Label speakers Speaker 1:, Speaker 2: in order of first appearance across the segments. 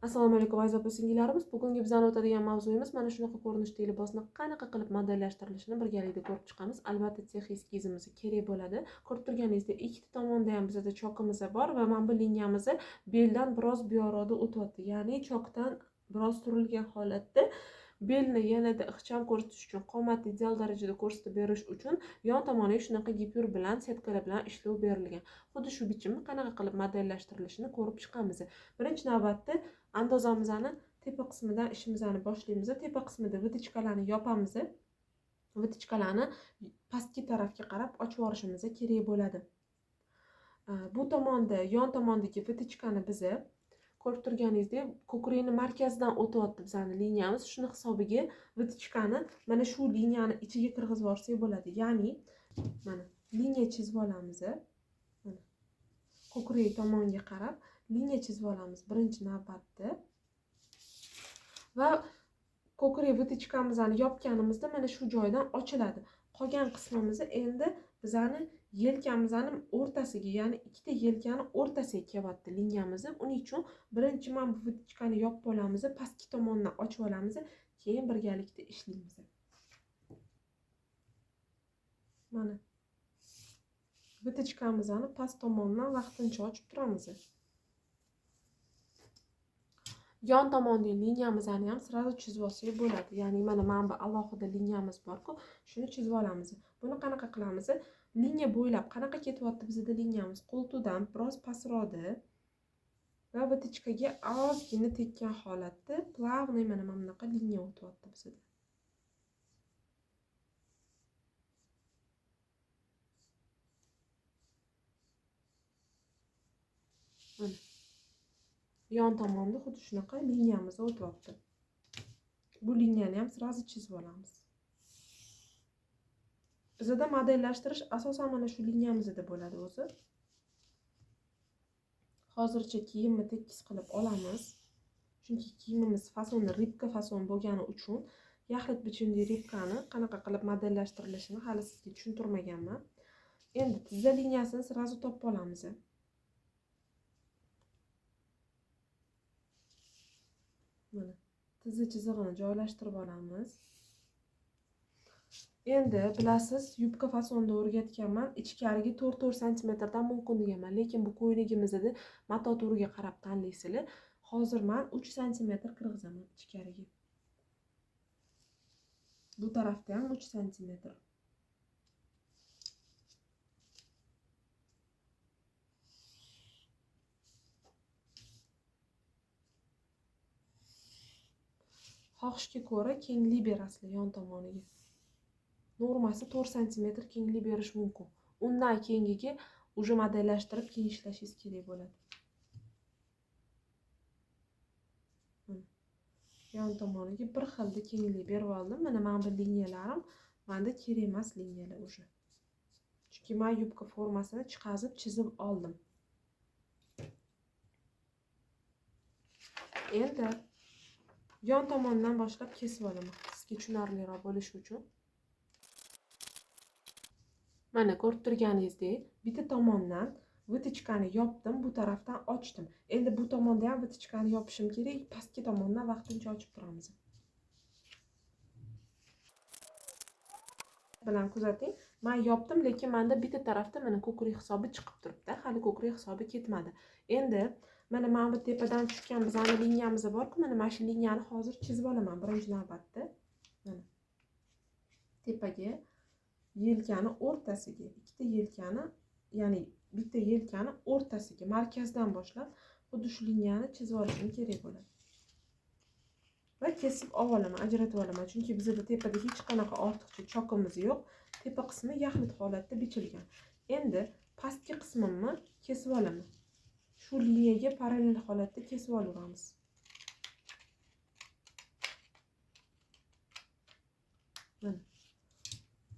Speaker 1: Assalomu alaykum aziz opa-singillarimiz. Bugungi bizning o'tadigan mavzuyimiz mana shunaqa ko'rinishdagi libosni qanaqa qilib modellashtirilishini birgalikda ko'rib chiqamiz. Albatta, sex eskizimiz kerak bo'ladi. Ko'rib turganingizdek, ikkita tomonda ham bizda chokimiz bor va mana bu liniyamiz beldan biroz buyoqda o'tyapti. Ya'ni chokdan biroz turilgan holatda belni yanada ixcham ko'rsatish uchun, qomatni ideal darajada ko'rsatib berish uchun yon tomoniga shunaqa gipyur bilan, setkalar bilan ishlov berilgan. Xuddi shu bichimni qanaqa qilib modellashtirilishini ko'rib chiqamiz. Birinchi navbatda andozamizni tepa qismidan ishimizni boshlaymiz. Tepa qismida vitichkalarni yopamiz. Vitichkalarni pastki tarafga qarab ochib yuborishimiz kerak bo'ladi. Bu tomonda, yon tomondagi vitichkani biz ko'rib turganingizdek, ko'krakni markazidan o'tyapti bizning liniyamiz. Shuni hisobiga vitichkani mana shu liniyani ichiga kirgizib yuborsak bo'ladi. Ya'ni mana liniya chizib olamiz. Mana ko'krak tomonga qarab liniya chizib olamiz birinchi navbatda. Va ko'krak vitichkamizni yopganimizda mana shu joydan ochiladi. Qolgan qismimiz endi bizning yelkamizning o'rtasiga, ya'ni ikkita yelkani o'rtasiga kelyapti liniyamiz. Uning uchun birinchi mana bu vitichkani yopib olamiz, pastki tomondan ochib olamiz, keyin birgalikda ishlaymiz. Mana vitichkamizni past tomondan vaqtincha ochib turamiz. Yon tomondagi liniyamizni ham sirazi chizib olsak bo'ladi. Ya'ni mana bu alohida liniyamiz bor-ku, shuni chizib olamiz. Buni qanaqa qilamiz? Liniya bo'ylab qanaqa ketyapti bizda liniyamiz? Qo'ltiqdan biroz pastroqda va vitichkaga ozgina tekkan holatda plavniy mana bunaqa liniya o'tyapti bizda. Mana yon tomonda xuddi shunaqa liniyamiz o'tyapti. Bu liniyani ham sirazi chizib olamiz. Bizda modellashtirish asosan mana shu liniyamizda bo'ladi o'zi. Hozircha kiyimni tekis qilib olamiz. Chunki kiyimimiz fasoni ribka fason bo'lgani uchun yaxlit bichimli ribkani qanaqa qilib modellashtirilishini hali sizga tushuntirmaganman. Endi tizza liniyasini sirazi topib olamiz. Mana tizza chizig'ini joylashtirib olamiz. Endi bilasiz, yubka fasonda o'rgatganman, ichkariga 4-4 cm dan mumkin deganman, lekin bu ko'ylagimizda mato turiga qarab tanlaysizlar. Hozir men 3 cm kirgizaman ichkariga. Bu tarafda ham 3 cm. Xohishga ko'ra kenglik berasizlar yon tomoniga. Normasi 4 cm kenglik berish mumkin. Undan kengiga uje modellashtirib keyin ishlashingiz kerak bo'ladi. Yon tomoniga bir xilda kenglik berib oldim. Mana bu liniyalarim menda kerak emas liniyalar uje. Chunki men yubka formasini chiqazib chizib oldim. Endi yon tomondan boshlab kesib olaman, sizga tushunarliroq bo'lishi uchun. Mana ko'rib turganingizdek, bitta tomondan vitichkani yopdim, bu tarafdan ochdim. Endi bu tomonda ham vitichkani yopishim kerak, pastki tomondan vaqtincha ochib turamiz. Bilan kuzating, men yopdim, lekin menda bitta tarafda mana ko'krak hisobi chiqib turibdi. Hali ko'krak hisobi ketmadi. Endi mana bu tepadan tushgan bizning liniyamiz bor-ku, mana shu liniyani hozir chizib olaman birinchi navbatda. Mana tepaga yelkani o'rtasiga, ikkita yelkani, ya'ni bitta yelkani o'rtasiga, markazdan boshlab xuddi shu liniyani chizib olishim kerak bo'ladi. Va kesib olaman, ajratib olaman, chunki bizda tepada hech qanaqa ortiqcha chokimiz yo'q. Tepa qismi yaxlit holatda bichilgan. Endi pastki qismimni kesib olaman. Shu liniyaga parallel holatda kesib olamiz.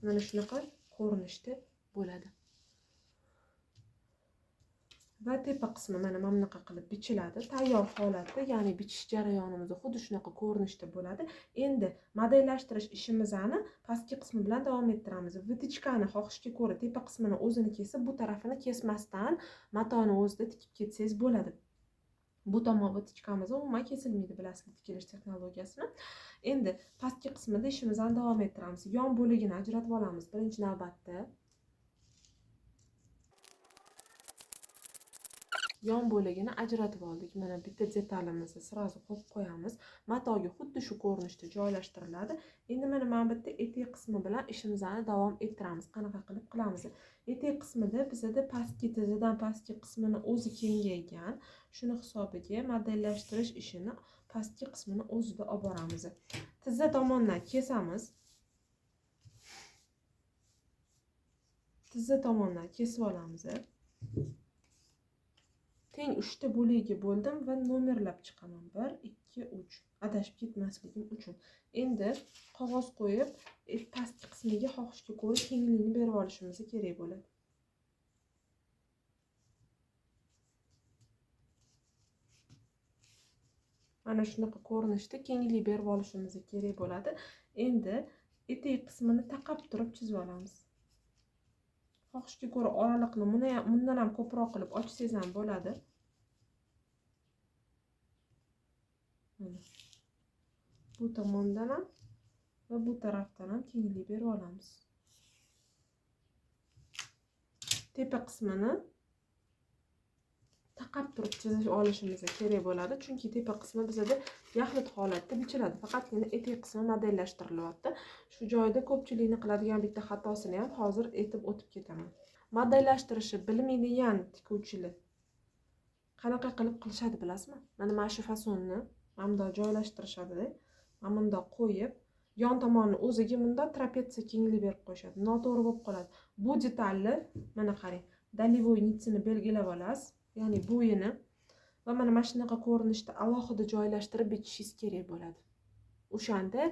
Speaker 1: Mana shunaqa ko'rinishda bo'ladi. Va tepa qismi mana bunaqa qilib bichiladi. Tayyor holatda, ya'ni bichish jarayonimiz xuddi shunaqa ko'rinishda bo'ladi. Endi modellashtirish ishimizni pastki qismi bilan davom ettiramiz. Vitichkani xohishga ko'ra tepa qismini o'zini kesib, bu tarafini kesmasdan matoni o'zida tikib ketsangiz bo'ladi. Bu tomon va tichkamiz umuman kesilmaydi, bilasizlar tikilish texnologiyasini. Endi pastki qismida ishimizni davom ettiramiz. Yon bo'lagini ajratib olamiz birinchi navbatda. Yon bo'lagini ajratib oldik. Mana bitta detalimizni sirazu qo'yib qo'yamiz. Matoga xuddi shu ko'rinishda joylashtiriladi. Endi mana bu yerda etek qismi bilan ishimizni davom ettiramiz. Qanaqa qilib qilamiz? Etek qismida bizda pastki tizidan pastki qismini o'zi kengaygan. Shuni hisobiga modellashtirish ishini pastki qismini o'zida olib boramiz. Tizza tomondan kesamiz. Tizza tomondan kesib olamiz. Teng 3 ta bo'lakka bo'ldim va nomerlab chiqaman. 1, 2, 3. Adashib ketmasligim uchun. Endi qog'oz qo'yib, pastki qismiga xohishga ko'ra kengligini berib olishimiz kerak bo'ladi. Mana shunaqa ko'rinishda kenglik berib olishimiz kerak bo'ladi. Endi etek qismini taqab turib chizib olamiz. Xohishga ko'ra oraliqni bundan ham ko'proq qilib ochsangiz ham bo'ladi. Bu tomondan ham va bu tarafdan ham kenglik berib olamiz. Tepa qismini taqab turib chizib olishimiz kerak bo'ladi, chunki tepa qismi bizda yaxlit holatda bichiladi. Faqatgina etek qismi modellashtirilyapti. Shu joyda ko'pchilikning qiladigan bitta xatosini ham hozir aytib o'tib ketaman. Modellashtirishni bilmaydigan tikuvchilar qanaqa qilib qilishadi bilasizmi? Mana shu fasonni mana bundoq joylashtirishadi. Mana bundoq qo'yib, yon tomonni o'ziga bundoq trapetsiya kenglik berib qo'yishadi. Noto'g'ri bo'lib qoladi. Bu detalni mana qarang, dalivoy nitsini belgilab olasiz, ya'ni bo'yini va mana shunaqa ko'rinishda alohida joylashtirib bitishingiz kerak bo'ladi. O'shanda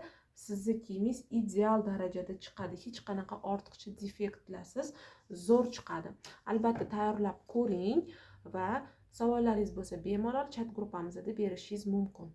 Speaker 1: sizning kiyimingiz ideal darajada chiqadi. Hech qanaqa ortiqcha defektlarsiz zo'r chiqadi. Albatta tayyorlab ko'ring va savollaringiz bo'lsa bemalol chat gruppamizda berishingiz mumkin.